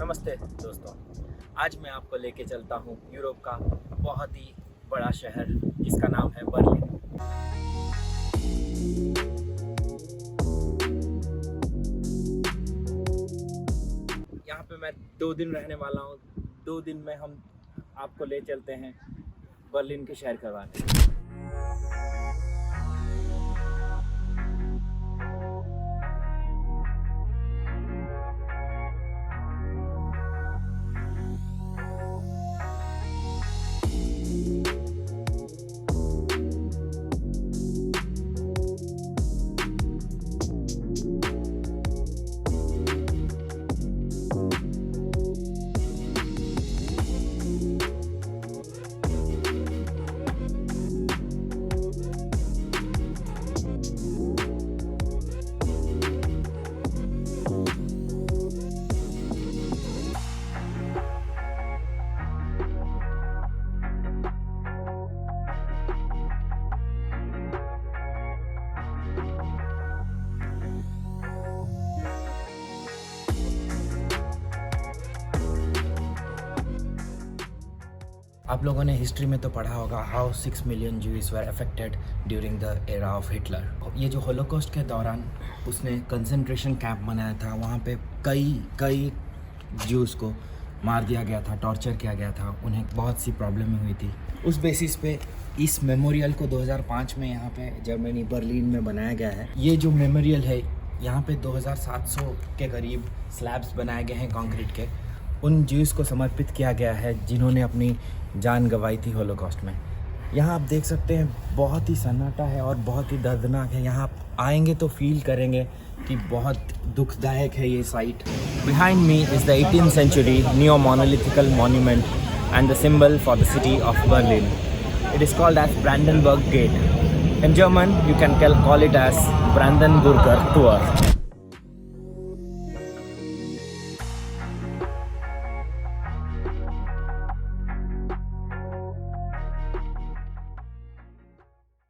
नमस्ते दोस्तों, आज मैं आपको लेके चलता हूँ यूरोप का बहुत ही बड़ा शहर जिसका नाम है बर्लिन। यहाँ पे मैं 2 दिन रहने वाला हूँ। 2 दिन में हम आपको ले चलते हैं बर्लिन के शहर करवाने। आप लोगों ने हिस्ट्री में तो पढ़ा होगा how 6 million Jews were affected during the era of Hitler. ये जो होलोकॉस्ट के दौरान उसने कंसंट्रेशन कैंप बनाया था, वहाँ पे कई ज्यूज़ को मार दिया गया था, टॉर्चर किया गया था, उन्हें बहुत सी प्रॉब्लम हुई थी। उस बेसिस पे इस मेमोरियल को 2005 में यहाँ पे जर्मनी बर्लिन में बनाया गया है। ये जो मेमोरियल है, यहाँ पे 2700 के करीब स्लैब्स बनाए गए हैं कंक्रीट के, उन ज्यूज़ को समर्पित किया गया है जिन्होंने अपनी जान गंवाई थी होलोकॉस्ट में। यहाँ आप देख सकते हैं बहुत ही सन्नाटा है और बहुत ही दर्दनाक है। यहाँ आप आएंगे तो फील करेंगे कि बहुत दुखदायक है ये site. Behind me is the 18th century neo monolithical monument and the symbol for the city of Berlin. It is called as Brandenburg Gate. In German, you can call it as Brandenburger Tor.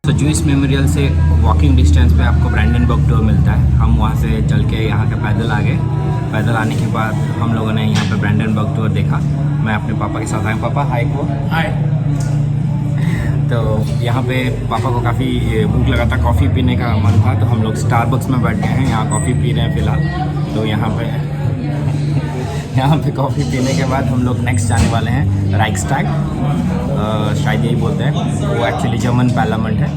तो Jewish memorial से walking distance पे आपको Brandenburg टोर मिलता है। हम वहाँ से चल के यहाँ के पैदल आ गए। पैदल आने के बाद हम लोगों ने यहाँ पे ब्रैंडनबर्ग टोर देखा। मैं अपने पापा के साथ आया। पापा हाय को हाय। तो यहाँ पे पापा को काफ़ी भूख लगा था, कॉफ़ी पीने का मन था, तो हम लोग स्टारबक्स में बैठ गए हैं। यहाँ कॉफ़ी पी रहे हैं फ़िलहाल। तो यहाँ पे कॉफ़ी पीने के बाद हम लोग नेक्स्ट जाने वाले हैं राइक्सटैग, शायद यही बोलते हैं। वो एक्चुअली जर्मन पार्लियामेंट है।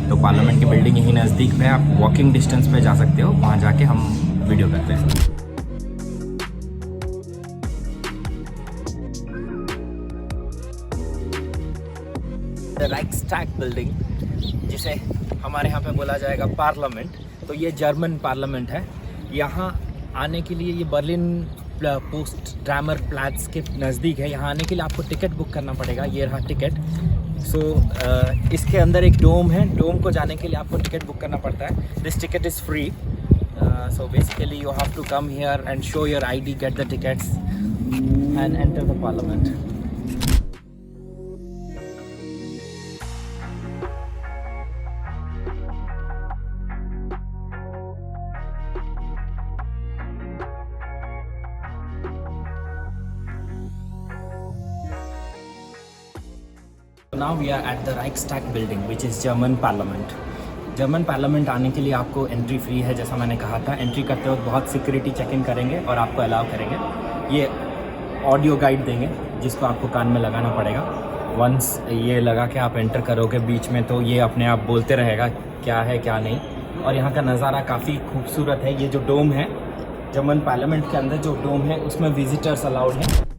तो पार्लियामेंट की बिल्डिंग यहीं नज़दीक में, आप वॉकिंग डिस्टेंस पे जा सकते हो। वहाँ जाके हम वीडियो करते हैं। राइक्सटैग बिल्डिंग, जिसे हमारे यहाँ पे बोला जाएगा पार्लियामेंट, तो ये जर्मन पार्लियामेंट है। यहाँ आने के लिए ये बर्लिन पोस्ट ड्रामर प्लाट्स के नज़दीक है। यहाँ आने के लिए आपको टिकट बुक करना पड़ेगा। ये रहा टिकट। इसके अंदर एक डोम है। डोम को जाने के लिए आपको टिकट बुक करना पड़ता है। This ticket is free. So basically you have to come here and show your ID, get the tickets and enter the parliament. Now we are at the Reichstag building, which is German Parliament. German parliament आने के लिए आपको entry free है, जैसा मैंने कहा था। Entry करते वक्त बहुत सिक्योरिटी चेक इन करेंगे और आपको अलाउ करेंगे। ये ऑडियो गाइड देंगे जिसको आपको कान में लगाना पड़ेगा। वंस ये लगा के आप एंटर करोगे बीच में, तो ये अपने आप बोलते रहेगा क्या है क्या नहीं। और यहाँ का नज़ारा काफ़ी खूबसूरत है। ये जो डोम है, जर्मन पार्लियामेंट के अंदर जो डोम है, उसमें विजिटर्स अलाउड हैं।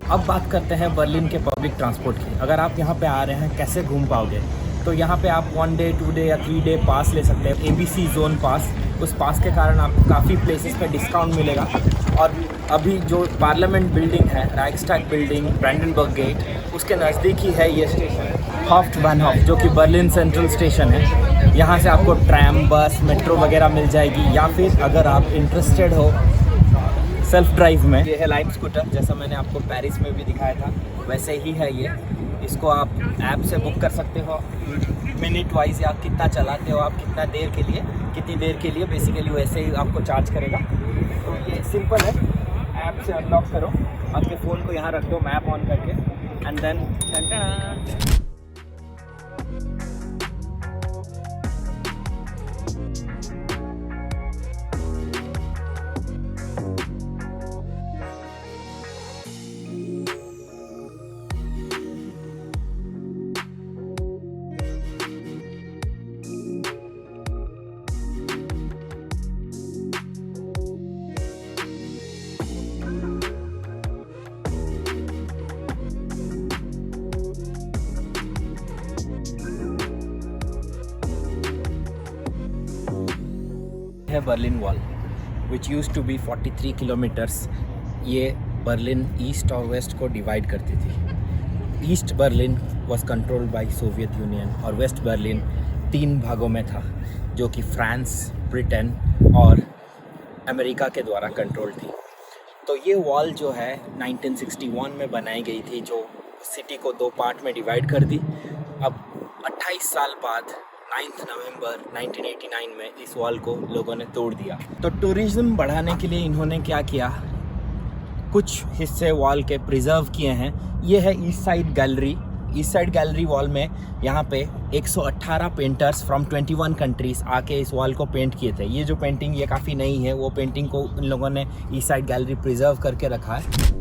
अब बात करते हैं बर्लिन के पब्लिक ट्रांसपोर्ट की। अगर आप यहाँ पे आ रहे हैं, कैसे घूम पाओगे, तो यहाँ पे आप 1 डे 2 डे या 3 डे पास ले सकते हैं। ABC जोन पास। उस पास के कारण आपको काफ़ी प्लेसेस पे डिस्काउंट मिलेगा। और अभी जो पार्लियामेंट बिल्डिंग है, राइक्सटैग बिल्डिंग, ब्रैंडनबर्ग गेट, उसके नज़दीक ही है ये स्टेशन हाफ्टबानहोफ, जो कि बर्लिन सेंट्रल स्टेशन है। यहाँ से आपको ट्रैम, बस, मेट्रो वगैरह मिल जाएगी। या फिर अगर आप इंटरेस्टेड हो सेल्फ ड्राइव में, ये है लाइम स्कूटर, जैसा मैंने आपको पेरिस में भी दिखाया था, वैसे ही है ये। इसको आप ऐप से बुक कर सकते हो। मिनट वाइज या कितना चलाते हो आप, कितना देर के लिए, कितनी देर के लिए, बेसिकली वैसे ही आपको चार्ज करेगा। तो ये सिंपल है, ऐप से अनलॉक करो, आपके फ़ोन को यहाँ रख दो मैप ऑन करके, एंड देन है Berlin Wall which use to be 43 kilometres. ये बर्लिन ईस्ट और वेस्ट को डिवाइड करती थी। East Berlin was controlled by Soviet Union और वेस्ट बर्लिन 3 भागों में था, जो कि फ्रांस, ब्रिटेन और अमेरिका के द्वारा कंट्रोल थी। तो ये वॉल जो है 1961 में बनाई गई थी, जो सिटी को 2 पार्ट में डिवाइड कर दी। अब 28 साल बाद 9 नवंबर 1989 में इस वॉल को लोगों ने तोड़ दिया। तो टूरिज्म बढ़ाने के लिए इन्होंने क्या किया, कुछ हिस्से वॉल के प्रिजर्व किए हैं। ये है east side gallery. East side gallery wall में यहाँ पे 118 पेंटर्स फ्रॉम 21 कंट्रीज़ आके इस वॉल को पेंट किए थे। ये जो पेंटिंग ये काफ़ी नई है, वो पेंटिंग को इन लोगों ने ईस्ट साइड गैलरी प्रिजर्व करके रखा है।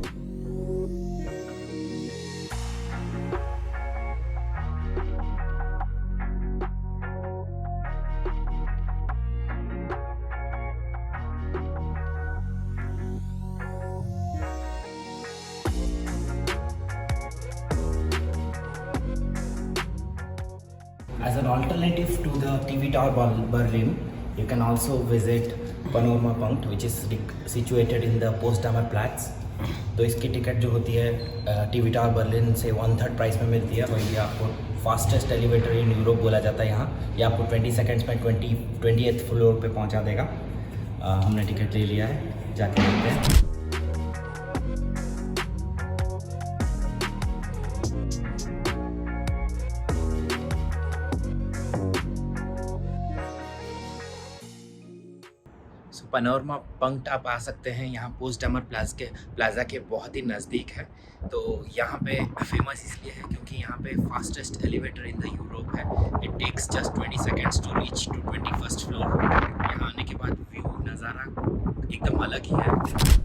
As an alternative to the TV Tower Berlin, you can also visit Panorama Punkt, which is situated in the Potsdamer Platz. तो इसकी टिकट जो होती है टीवी टावर बर्लिन से 1/3 प्राइस में मिलती है। तो ये आपको फास्टेस्ट एलिवेटर इन यूरोप बोला जाता है यहाँ। ये आपको 20 सेकेंड्स में 20th फ्लोर पे पहुँचा देगा। हमने टिकट ले लिया है, जाके देखते हैं। पनोरमा पंक्ट आप आ सकते हैं, यहाँ पोस्टडामर प्लाजा के बहुत ही नज़दीक है। तो यहाँ पे फेमस इसलिए है क्योंकि यहाँ पे fastest elevator in the Europe है। It takes just 20 seconds to reach to 21st floor. यहाँ आने के बाद व्यू नज़ारा एकदम अलग ही है।